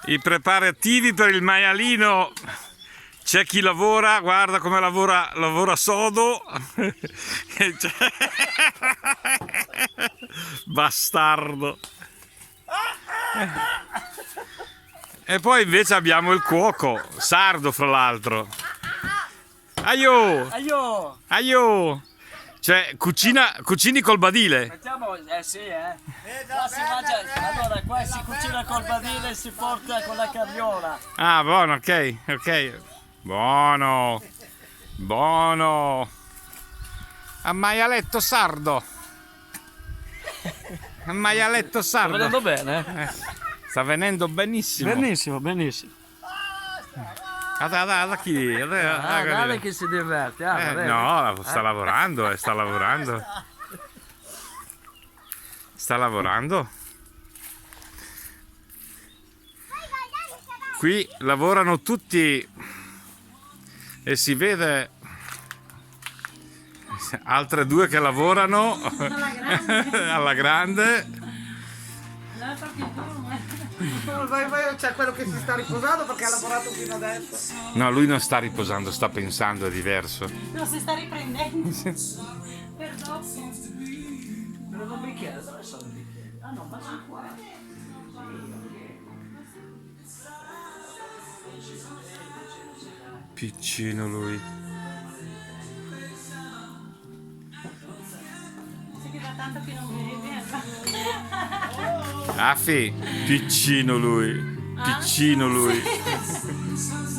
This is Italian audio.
I preparativi per il maialino. C'è chi lavora, guarda come lavora sodo. Bastardo. E poi invece abbiamo il cuoco, sardo fra l'altro. Aio! Aio! Aio! Cioè, cucini col badile. Mettiamo, sì, Qua si mangia, allora qua si cucina col badile e si porta con la carriola. Ah, buono, ok. Buono. Buono. A maialetto sardo. A maialetto Sta sardo. venendo bene? Sta venendo benissimo. Benissimo, benissimo. Da chi? Guarda che si diverte. No, sta lavorando, sta lavorando. Sta lavorando. Qui lavorano tutti e si vede altre due che lavorano alla grande. C'è quello che si sta riposando perché ha lavorato fino adesso. No, lui non sta riposando, sta pensando, è diverso. No, si sta riprendendo. Per dopo. Prendo un bicchiere, dove sono i bicchieri? Ah no, ma sono qua. Piccino lui. Si tira tanto che non vedi. Affi, piccino lui. Piccino lui.